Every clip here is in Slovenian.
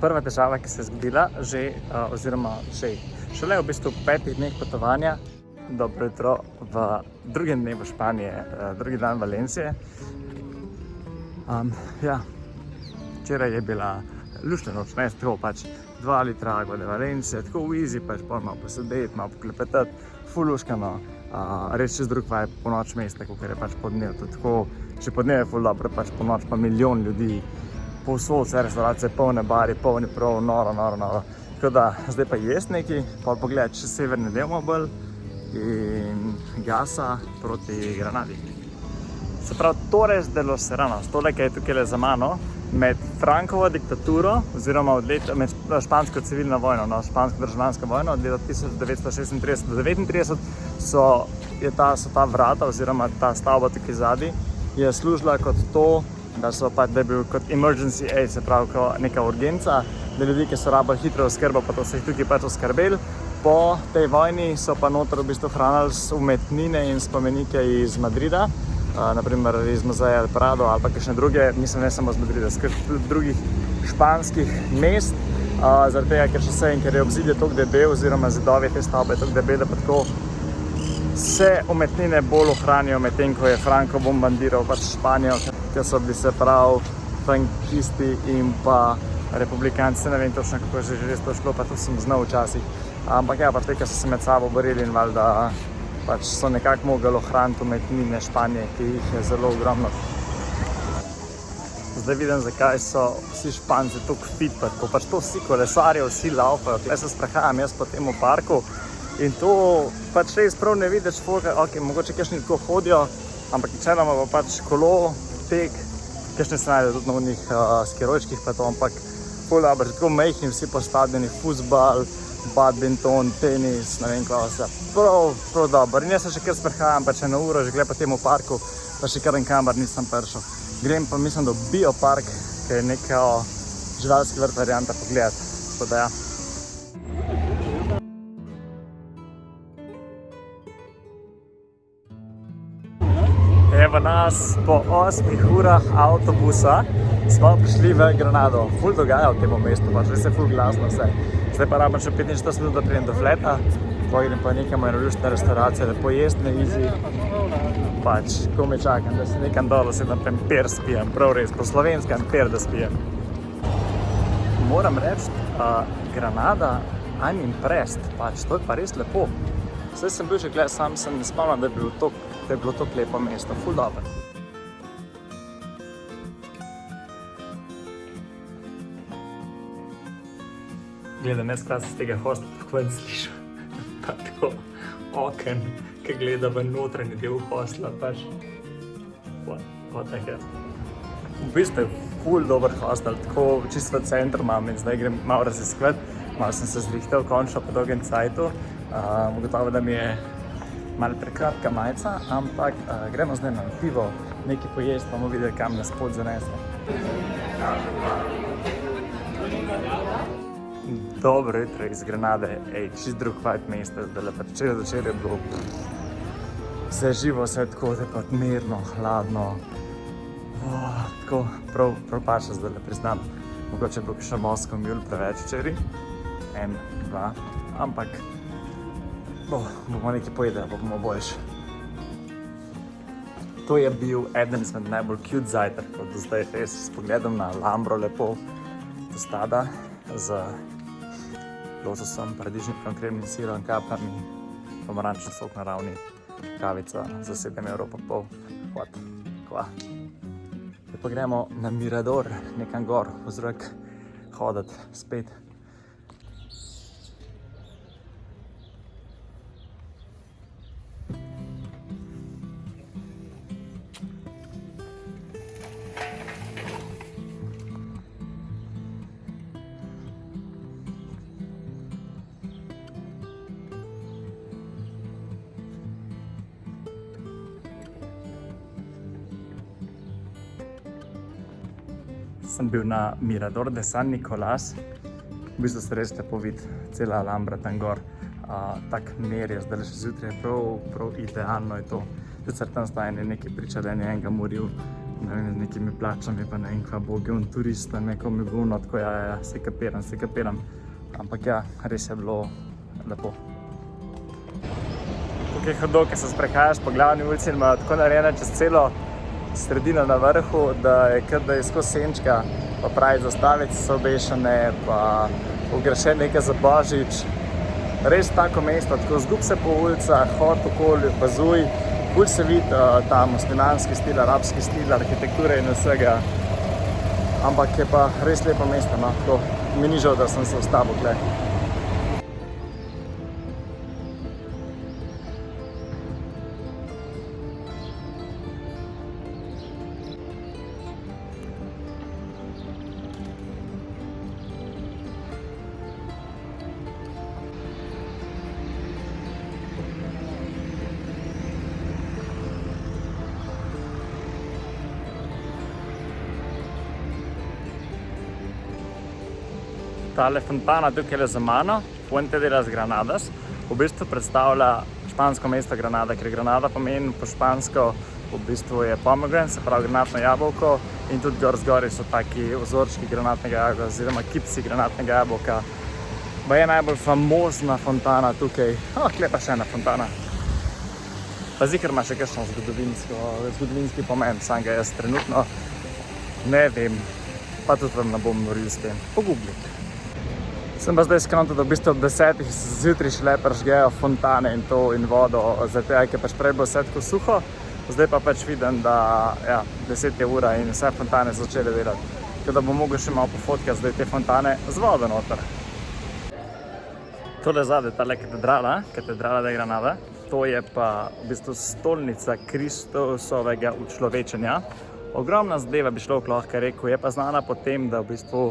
prva težava, ki se je zgodila, šele v bistvu 5 dneh potovanja, dobro jutro, v drugem dnevu Španije, drugi dan Valencije. Včeraj je bila luštna noč, ne, tako pač 2 litra vode Valencije, tako v easy, pač pol malo posedeti, malo poklepetati, ful luškano, res čez drug vibe po noč mesta, kakor je pač podnev, tudi tako, če podnev je ful dobro, pač po noč pa milijon ljudi, povsod vse restauracije, polne bari, polni prav, noro. Tako da, zdaj pa jest nekaj, pa pogledati še severni del bolj in Gasa proti Granadi. Se pravi, Torres de los Serranos, tole, ki je tukaj za mano, med Francovo diktaturo oziroma med špansko civilno vojno, špansko državljansko vojno od leta 1936 do 1939 so ta vrata oziroma ta stavba tukaj zadaj je služila kot to, da je bil kot emergency aid, se pravi kot neka urgenca, da ljudi, ki so rabili hitro oskrbo, pa to so jih tukaj pač oskrbeli. Po tej vojni so pa noter v bistvu hranili umetnine in spomenike iz Madrida, naprimer iz muzeja El Prado ali pa kakšne druge, mislim ne samo iz Madrida, tudi drugih španskih mest, zaradi tega, ker je obzidje toliko debel oziroma zidovi te stavbe toliko debele, pa tako se umetnine bolj ohranijo, medtem ko je Franco bombardiral pač Španijo, ker so bili se prav frankisti in pa republikanci, ne vem točno kako je že res to šlo, pa to sem znal včasih, ampak ja, pač te, ki so se med sabo borili in valjda pač so nekako mogli ohraniti umetnine Španije, ki jih je zelo ogromno. Zdaj vidim, zakaj so vsi Španci toliko fit, ko pač to vsi kolesarjev, vsi laufajo. Tukaj se sprehajam jaz po tem parku in to pač res prav ne vidiš folka, ok, mogoče kakšni tako hodijo, ampak večinoma pa pač kolo, tek, kakšni se najde tudi na onih skierojčkih pa to, ampak ful dobro, tako majhni vsi po stadioni, fuzbal, badminton, tenis, ne vem kaj vse, prav dobro. In jaz se še kar sprehajam, pač 1 uro že gleda po temu parku, pa še kar kamor nisem prišel. Grem pa mislim, da v biopark, ki je neka živalski vrt varianta pogledati, tako da ja. Evo nas po 8 urah avtobusa smo prišli v Granado. Ful dogaja v tem mestu, pač res je ful glasno vse. Zdaj pa rabim še 45 minut, da pridem do Fleta, pojidem pa nekam eno luštno restauracijo, da pojest na easy. Pač, ko me čakam, da se nekam dolo sedem per spijem, prav res, po slovenskem per da spijem. Moram reči, Granada, I'm impressed, pač, to je pa res lepo. Zdaj sem bil že gled, sam sem ne spomnil, da je bilo to lepo mesto, ful dobro. Gledam, jaz kaj se z tega hostla tako ven slišal, pa tako oken, ki gleda v notranji del hostla, pač, what the hell. V bistvu je ful dober hostel, tako čisto v centru imam in zdaj grem malo raziskovati, malo sem se zrihtal končno po dolgem cajtu, ugotovil, da mi je malo prekratka majica, ampak gremo zdaj na pivo, nekaj pojesti, pa bomo videli, kam nas pot zanese. Dobro jutro iz Granade, čist drug vibe mesta, zdaj pa včeraj je bilo vse živo, vse tako mirno, hladno, tako prav paša zdaj priznam, mogoče je bilo še Moskva mjul preveč včeraj, 1, 2, ampak bomo nekaj pojedeli, pa bomo boljši. To je bil eden izmed najbolj cute zajtrkov do zdaj, res s pogledom na Alhambro lepo, tostada z lososom, paradižnikom, kremnim sirom, kapljami, pomarančni sok na ravni, kavica za 7,5 €. What? Kva? Zdaj pa gremo na Mirador, nekam gor, v zrak, hodati spet. Sem bil na Mirador de San Nicolás, v bistvu se res lepo vidi cela Alhambra tam gor, tak mer je zdaj še zjutraj, prav idealno je to. Sicer tam sta nekaj priča, da je enega moril ne vem, z nekimi plačami, pa ne vem, kva bogi, on turista, nekom je bilo, tako ja, se kapiram. Ampak ja, res je bilo lepo. Tukaj je hudo, ker se sprehajaš po glavni ulici in ima tako narejena čez celo sredino na vrhu, da je kot da je skozi senčka, pa pravi zastavice so obešene, pa ogrešene nekaj za Božič. Res tako mesto, tako zgub se po ulicah, hod okoli, opazuj, bolj se vidi ta muslimanski stil, arabski stil, arhitekture in vsega. Ampak je pa res lepo mesto, no, tako mi ni žal, da sem se ustavil tukaj. Tale fontana tukaj za mano, Fuente de las Granadas, v bistvu predstavlja špansko mesto Granada, ker Granada pomeni po špansko v bistvu je pomegranate, se pravi granatno jabolko, in tudi zgori so taki vzorčki granatnega jabolka oziroma kipci granatnega jabolka. Pa je najbolj famozna fontana tukaj. Tukaj pa še ena fontana. Pa zikar ima še kakšen zgodovinski pomen, sam ga jaz trenutno ne vem, pa tudi vam ne bom govoril s tem. Pogooglite. Sem pa zdaj skontal, da v bistvu ob 10 zjutraj šele prižgejo fontane in to in vodo, zato ker pač prej bo vse tako suho, zdaj pa pač vidim, da ja, 10 je ura in vse fontane so začele delati. Tako da bom mogel še malo pofotkati zdaj te fontane z vodo noter. Tole zadaj, tale katedrala de Granada, to je pa v bistvu stolnica Kristusovega učlovečenja. Ogromna zadeva bi človek lahko rekel, je pa znana po tem, da v bistvu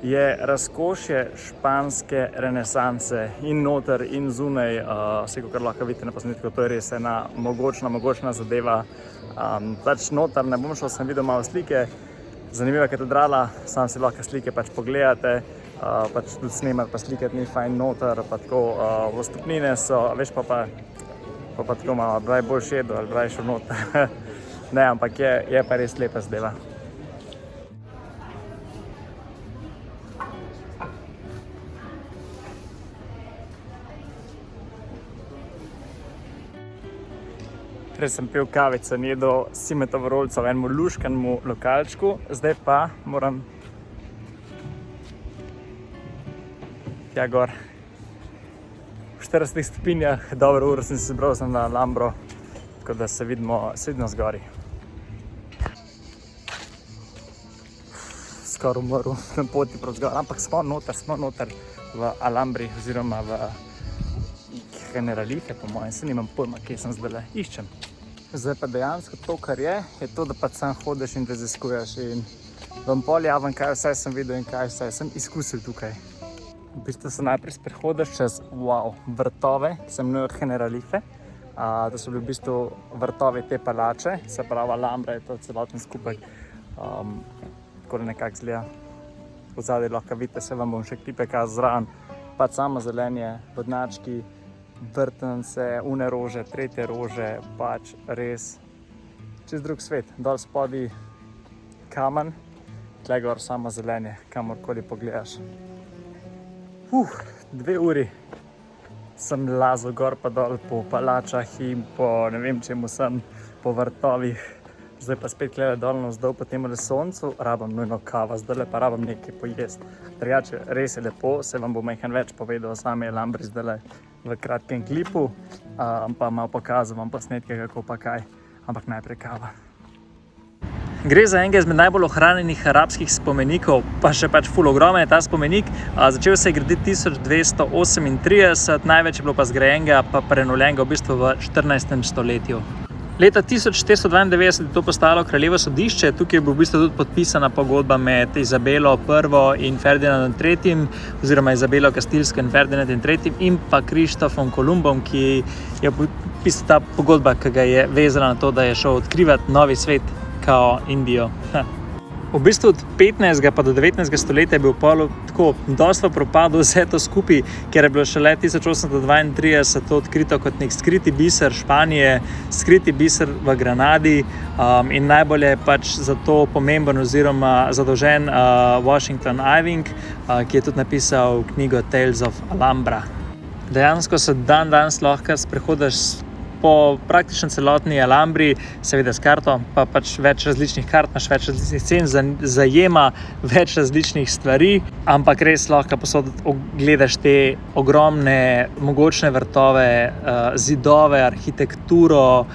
je razkošje španske renesanse in noter in zunaj, vse kar lahko vidite na posnetku, to je res ena mogočna zadeva. Pač noter ne bom šel, sem videl malo slike, zanimiva katedrala, sam si lahko slike pač pogledate, pač tudi snemati pa slikati ni fajn noter, pa tako vstopnine so, veš pa tako malo, da je bolj šedo ali da je šel noter. Ne, ampak je pa res lepa zadeva. Prej sem pil kavico in jedel Simetovo rolco v enemu luškanemu lokalčku, zdaj pa moram tja gor. V 40 stopinjah, dobro uro sem se zbral na Alhambro, tako da se vidimo zgori. Skoraj umrl na poti proti zgor, ampak smo noter v Alhambri oziroma v Generalife, po mojem, se nimam pojma, kje sem zdaj iščem. Zdaj pa dejansko to, kar je to, da pač sam hodiš in raziskuješ in vam pol javim, kaj vse sem videl in kaj vse sem izkusil tukaj. V bistvu se najprej sprehodiš čez vrtove, ki se imenujejo Generalife. To so bili v bistvu vrtovi te palače, se pravi Alhambra je to celoten skupaj. Tako nekako zgleda. V zadaj lahko vidite, se vam bom še klipe kazal zraven. Pač samo zelenje, vodnački, vrtance, une rože, tretje rože, pač res čez drug svet. Dol spodaj kamen, tle gor samo zelenje, kamorkoli pogledaš. 2 uri sem lazil gor pa dol po palačah in po ne vem čemu sem, po vrtovih. Zdaj pa spet gledam dol navzdol po tem soncu, rabim nujno kavo, zdajle pa rabim nekaj pojesti. Drugače, res je lepo, se vam bom nekaj več povedal o sami Alhambri zdajle v kratkem klipu, pa malo pokazal vam posnetke, kako pa kaj, ampak najprej kava. Gre za enega izmed najbolj ohranjenih arabskih spomenikov, pa še pač ful ogromen je ta spomenik. Začel se je graditi 1238, največ je bilo pa zgrajenega pa prenovljenega v bistvu v 14. stoletju. Leta 1492 je to postalo kraljevo sodišče, tukaj je bil v bistvu tudi podpisana pogodba med Izabelo I in Ferdinandom III, oziroma Izabelo Kastilsko in Ferdinandom III in pa Krištofom Kolumbom, ki je pisal ta pogodba, ki ga je vezala na to, da je šel odkrivati novi svet kao Indijo. V bistvu od 15. pa do 19. stoletja je bil pol tako dosta propadlo vse to skupaj, ker je bilo šele 1832 to odkrito kot nek skriti biser Španije, skriti biser v Granadi in najbolj je pač za to pomemben oziroma zadolžen Washington Irving, ki je tudi napisal knjigo Tales of Alhambra. Dejansko se danes lahko sprehodiš po praktično celotni Alhambri, seveda s karto, pa pač več različnih kart, imaš več različnih cen, zajema več različnih stvari, ampak res lahko posod gledaš te ogromne, mogočne vrtove, zidove, arhitekturo,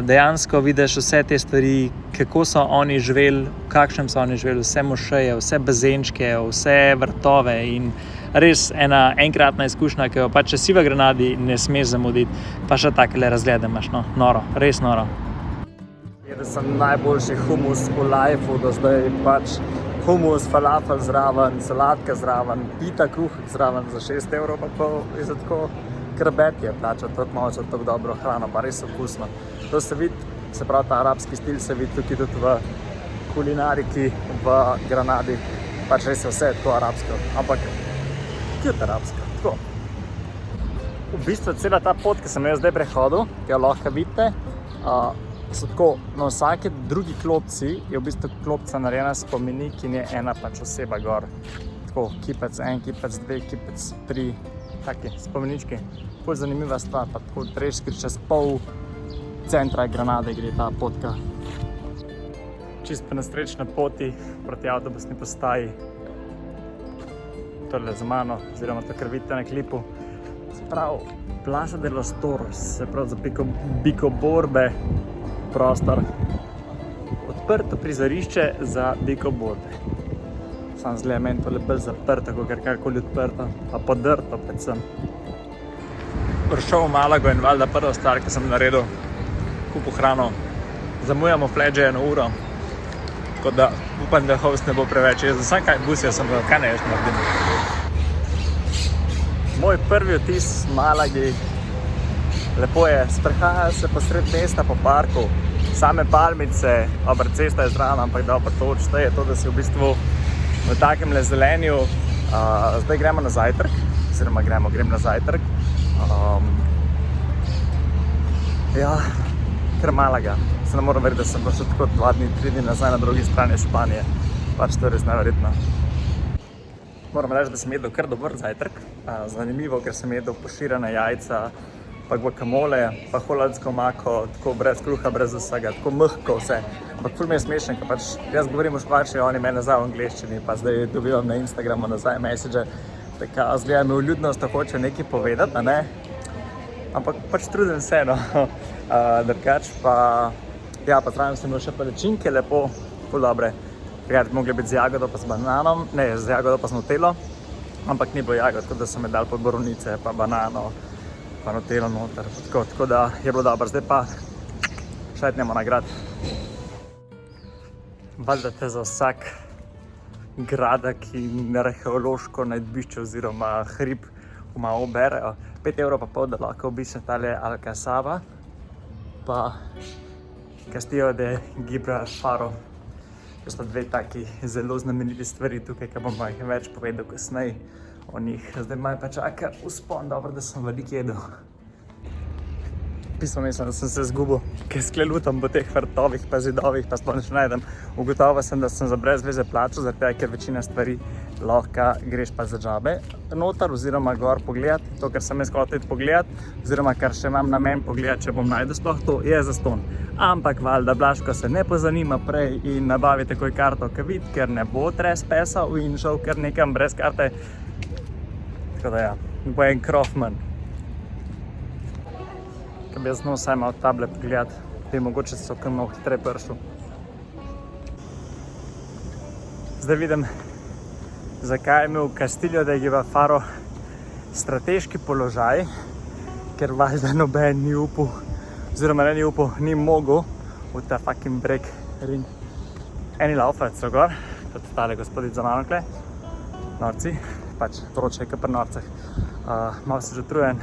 dejansko vidiš vse te stvari, kako so oni živeli, v kakšnem so oni živeli, vse mošeje, vse bazenčke, vse vrtove in res ena enkratna izkušnja, ki jo pač, če si v Granadi, ne smeš zamuditi, pa še takele razglede imaš, no, noro, res noro. Jedel sem najboljši humus v lifeu do zdaj, pač humus, falafel zraven, salatka zraven, pita kruhek zraven za 6 evrov, pa to je za tako krbet je plačati, tako malo za tako dobro hrano, pa res okusno. To se vidi, se pravi ta arabski stil se vidi tukaj tudi v kulinariki v Granadi, pač res je vse tako arabsko, ampak cute arabska, tako. V bistvu cela ta pot, ki sem jo zdaj prehodil, ki jo lahko vidite, so tako, na vsake drugi klopci je v bistvu klopca narejena spomenik in je ena pač oseba gor. Tako, kipec 1, kipec 2, kipec 3, taki spomenički. Ful zanimiva stvar, pa tako treški čez pol centra Granade gre ta potka. Čist po nesrečni poti proti avtobusni postaji. Tole za mano, oziroma to, kar vidite na klipu, se pravi Plaza de los Toros, se pravi za bikoborbe prostor. Odprto prizorišče za bikoborbe. Sam zgleda meni tole bolj zaprto, kot karkoli odprto, pa podrto predvsem. Prišel v Malago in valjda prva stvar, ki sem naredil, kupil hrano. Zamujamo fledže 1 uro, tako da upam, da host ne bo preveč jezen. Sam kaj busija sem, kaj ne ješ naredim. Moj prvi vtis v Malagi, lepo je, sprehaja se posred mesta po parku, same palmice, dobra cesta je zraven, ampak dobro to odšteje to, da si v bistvu v takemle zelenju. Zdaj gremo na zajtrk, oziroma grem na zajtrk. Ja, kar Malaga. Se ne moram veriti, da sem pa še tako 2 dni, 3 dni nazaj na drugi strani Španije. Pač to je res neverjetno. Moram reči, da sem jedel kar dober zajtrk. Zanimivo, ker sem jedel poširane jajca, pa guacamole, pa holandsko omako, tako brez kruha, brez vsega, tako mehko vse. Ampak ful mi je smešen, ker pač jaz govorim v španščini, oni me nazaj v angleščini, pa zdaj dobivam na Instagramu nazaj message, tako zgleda mi vljudnost, da hoče nekaj povedati, a ne? Ampak pač trudim se, no. Drugač pa, ja, pa zraven sem imel še palačinke, lepo, ful dobre. Takrat mogli biti z jagodo pa z bananom, ne, z jagodo pa z nutelo, ampak ni bilo jagod, tako da so mi dali pod borovnice, pa banano, pa nutelo noter, tako da je bilo dobro. Zdaj pa šetnemo na grad. Valjda te za vsak gradek in arheološko najdbišče oziroma hrib malo berejo. 5,5 evrov, da lahko obiščem tale Alcazaba, pa Castillo de Gibralfaro. To sta 2 taki zelo znameniti stvari tukaj, ki bom jih več povedal kasneje o njih. Zdaj me pa čaka vzpon, dobro, da sem veliko jedel. Pismo mislim, da sem se zgubil, ker sklelutam po teh vrtovih pa zidovih, pa sploh ne najdem. Ugotovil sem, da sem za brez veze plačal, zaradi tega, ker večina stvari lahko greš pa za džabe noter oziroma gor pogledati. To, kar sem jaz hotel pogledati, oziroma kar še imam namen pogledati, če bom najdel sploh to, je zastonj. Ampak valjda Blažko se ne pozanima prej in nabavi takoj karto, ki vidi, ker ne bo trespesal in šel kar nekam brez karte. Tako da ja, bo en krof manj. Ker bi jaz znal vsaj malo table pogledati, bi mogoče so kar malo hitreje prišel. Zdaj vidim, zakaj je imel Castillo de Gibralfaro strateški položaj, ker valjda noben ni upal, oziroma ne ni upal, ni mogel v ta fucking breg rin. Eni laufajo so gor, kot tale gospodin za mano kle, norci, pač vroče je kar pri norceh. Malo sem že utrujen,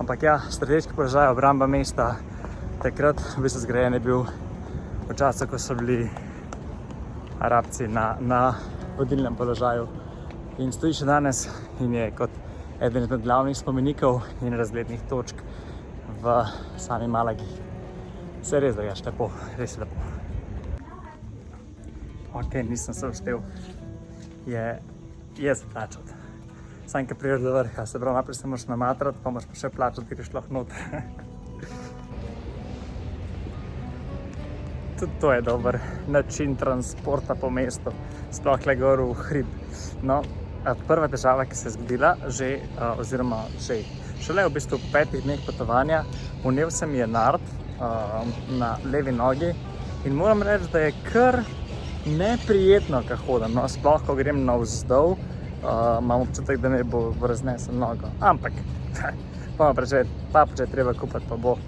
ampak ja, strateški položaj, obramba mesta, takrat v bistvu zgrajen je bil v času, ko so bili Arabci na vodilnem položaju. In stoji še danes in je kot eden od glavnih spomenikov in razglednih točk v sami Malagi. Se res drugače lepo, res lepo. Ok, nisem se uspel. Je za plačati. Sam, ki priješ do vrha, se pravi, naprej se moraš namatrati, pa moraš pa še plačati, ker greš lahko noter. Tudi to je dober način transporta po mestu, sploh le gor v hrib. No, prva težava, ki se je zgodila, šele v bistvu po 5 dneh potovanja, vnel se mi je nard na levi nogi in moram reči, da je kar neprijetno, ko hodim, no, sploh ko grem navzdol, imam občutek, da me bo raznesel nogo, ampak pa početi treba kupiti, pa bo.